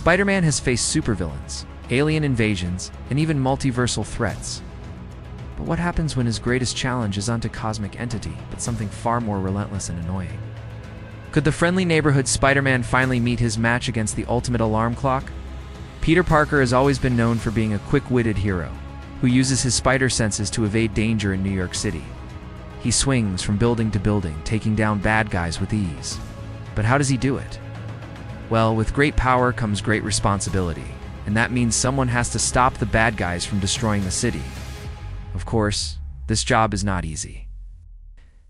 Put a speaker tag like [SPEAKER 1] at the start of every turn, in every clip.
[SPEAKER 1] Spider-Man has faced supervillains, alien invasions, and even multiversal threats. But what happens when his greatest challenge isn't a cosmic entity, but something far more relentless and annoying? Could the friendly neighborhood Spider-Man finally meet his match against the ultimate alarm clock? Peter Parker has always been known for being a quick-witted hero, who uses his spider senses to evade danger in New York City. He swings from building to building, taking down bad guys with ease. But how does he do it? Well, with great power comes great responsibility, and that means someone has to stop the bad guys from destroying the city. Of course, this job is not easy.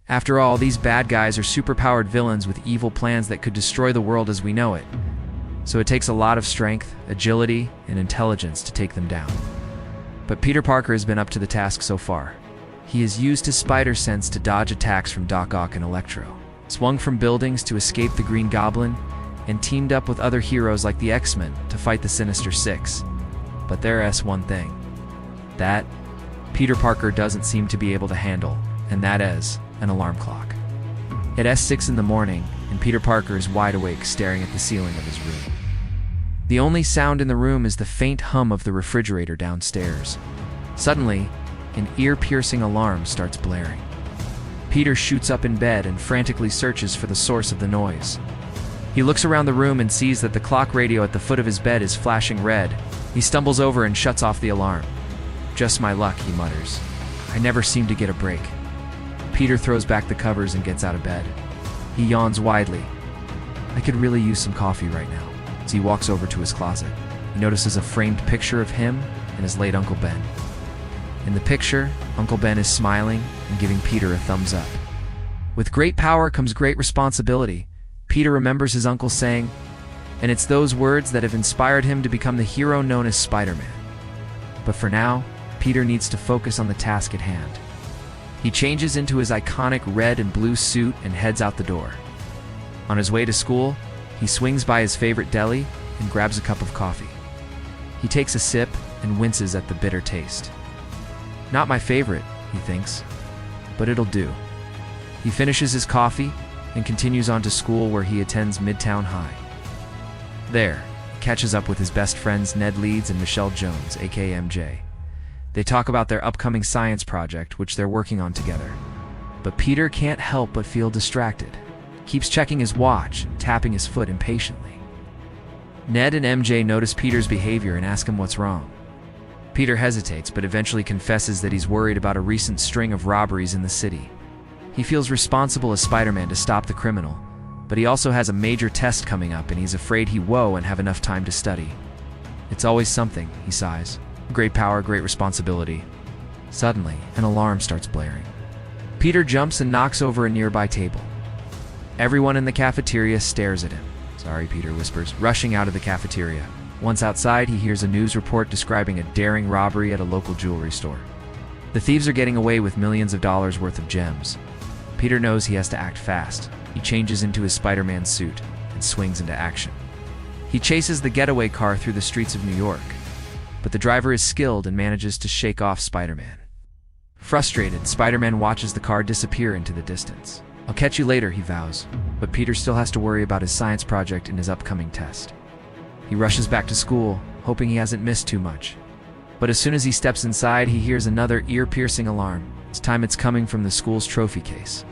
[SPEAKER 1] After all, these bad guys are superpowered villains with evil plans that could destroy the world as we know it. So it takes a lot of strength, agility, and intelligence to take them down. But Peter Parker has been up to the task so far. He has used his spider sense to dodge attacks from Doc Ock and Electro, swung from buildings to escape the Green Goblin, and teamed up with other heroes like the X-Men to fight the Sinister Six. But there's one thing that Peter Parker doesn't seem to be able to handle, and that is an alarm clock. It's 6 in the morning, and Peter Parker is wide awake staring at the ceiling of his room. The only sound in the room is the faint hum of the refrigerator downstairs. Suddenly, an ear-piercing alarm starts blaring. Peter shoots up in bed and frantically searches for the source of the noise. He looks around the room and sees that the clock radio at the foot of his bed is flashing red. He stumbles over and shuts off the alarm. "Just my luck," he mutters. "I never seem to get a break." Peter throws back the covers and gets out of bed. He yawns widely. "I could really use some coffee right now." As he walks over to his closet, he notices a framed picture of him and his late Uncle Ben. In the picture, Uncle Ben is smiling and giving Peter a thumbs up. With great power comes great responsibility. Peter remembers his uncle saying, and it's those words that have inspired him to become the hero known as Spider-Man. But for now, Peter needs to focus on the task at hand. He changes into his iconic red and blue suit and heads out the door. On his way to school, he swings by his favorite deli and grabs a cup of coffee. He takes a sip and winces at the bitter taste. Not my favorite, he thinks, but it'll do. He finishes his coffee and continues on to school, where he attends Midtown High. There, he catches up with his best friends Ned Leeds and Michelle Jones, aka MJ. They talk about their upcoming science project, which they're working on together. But Peter can't help but feel distracted. Keeps checking his watch, tapping his foot impatiently. Ned and MJ notice Peter's behavior and ask him what's wrong. Peter hesitates, but eventually confesses that he's worried about a recent string of robberies in the city. He feels responsible as Spider-Man to stop the criminal, but he also has a major test coming up and he's afraid he won't have enough time to study. It's always something, he sighs. Great power, great responsibility. Suddenly, an alarm starts blaring. Peter jumps and knocks over a nearby table. Everyone in the cafeteria stares at him. "Sorry," Peter whispers, rushing out of the cafeteria. Once outside, he hears a news report describing a daring robbery at a local jewelry store. The thieves are getting away with millions of dollars worth of gems. Peter knows he has to act fast. He changes into his Spider-Man suit and swings into action. He chases the getaway car through the streets of New York, but the driver is skilled and manages to shake off Spider-Man. Frustrated, Spider-Man watches the car disappear into the distance. "I'll catch you later," he vows, but Peter still has to worry about his science project and his upcoming test. He rushes back to school, hoping he hasn't missed too much. But as soon as he steps inside, he hears another ear-piercing alarm. This time it's coming from the school's trophy case.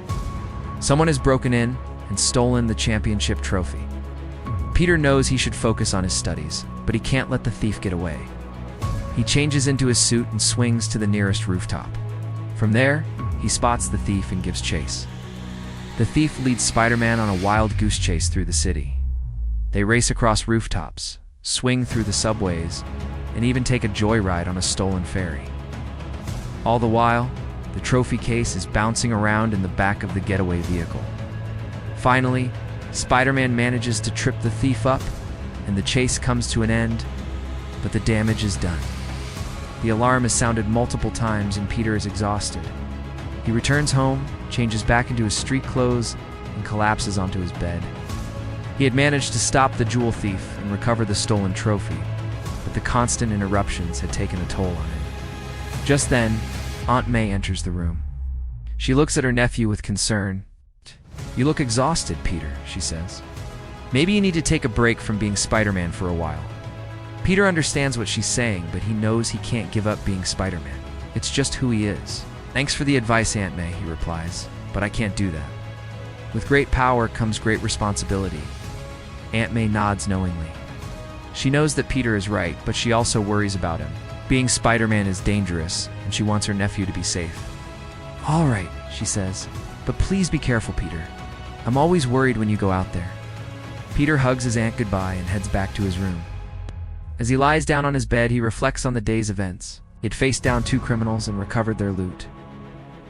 [SPEAKER 1] Someone has broken in and stolen the championship trophy. Peter knows he should focus on his studies, but he can't let the thief get away. He changes into his suit and swings to the nearest rooftop. From there, he spots the thief and gives chase. The thief leads Spider-Man on a wild goose chase through the city. They race across rooftops, swing through the subways, and even take a joyride on a stolen ferry. All the while, the trophy case is bouncing around in the back of the getaway vehicle. Finally, Spider-Man manages to trip the thief up, and the chase comes to an end, but the damage is done. The alarm has sounded multiple times and Peter is exhausted. He returns home, changes back into his street clothes, and collapses onto his bed. He had managed to stop the jewel thief and recover the stolen trophy, but the constant interruptions had taken a toll on him. Just then, Aunt May enters the room. She looks at her nephew with concern. "You look exhausted, Peter," she says. "Maybe you need to take a break from being Spider-Man for a while." Peter understands what she's saying, but he knows he can't give up being Spider-Man. It's just who he is. "Thanks for the advice, Aunt May," he replies, "but I can't do that." With great power comes great responsibility. Aunt May nods knowingly. She knows that Peter is right, but she also worries about him. Being Spider-Man is dangerous, and she wants her nephew to be safe. "All right," she says, "but please be careful, Peter. I'm always worried when you go out there." Peter hugs his aunt goodbye and heads back to his room. As he lies down on his bed, he reflects on the day's events. He had faced down 2 criminals and recovered their loot.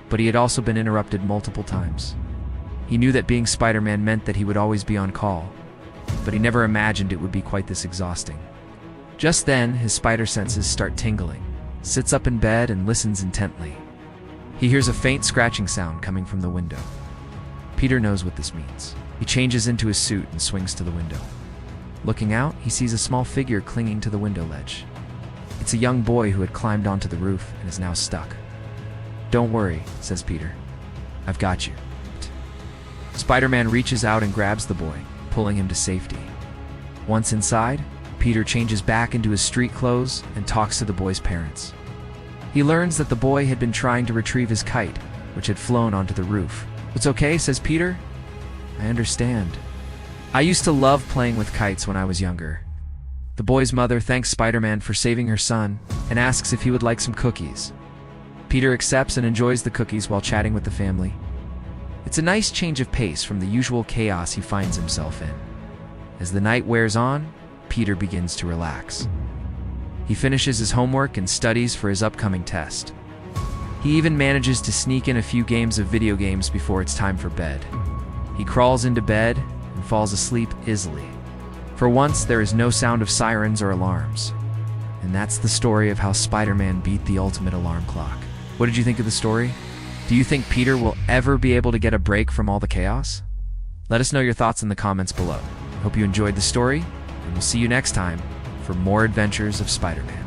[SPEAKER 1] But he had also been interrupted multiple times. He knew that being Spider-Man meant that he would always be on call, but he never imagined it would be quite this exhausting. Just then, his spider senses start tingling, sits up in bed and listens intently. He hears a faint scratching sound coming from the window. Peter knows what this means. He changes into his suit and swings to the window. Looking out, he sees a small figure clinging to the window ledge. It's a young boy who had climbed onto the roof and is now stuck. "Don't worry," says Peter. "I've got you." Spider-Man reaches out and grabs the boy, pulling him to safety. Once inside, Peter changes back into his street clothes and talks to the boy's parents. He learns that the boy had been trying to retrieve his kite, which had flown onto the roof. "It's okay," says Peter. "I understand. I used to love playing with kites when I was younger." The boy's mother thanks Spider-Man for saving her son and asks if he would like some cookies. Peter accepts and enjoys the cookies while chatting with the family. It's a nice change of pace from the usual chaos he finds himself in. As the night wears on, Peter begins to relax. He finishes his homework and studies for his upcoming test. He even manages to sneak in a few games of video games before it's time for bed. He crawls into bed and falls asleep easily. For once, there is no sound of sirens or alarms. And that's the story of how Spider-Man beat the ultimate alarm clock. What did you think of the story? Do you think Peter will ever be able to get a break from all the chaos? Let us know your thoughts in the comments below. Hope you enjoyed the story, and we'll see you next time for more adventures of Spider-Man.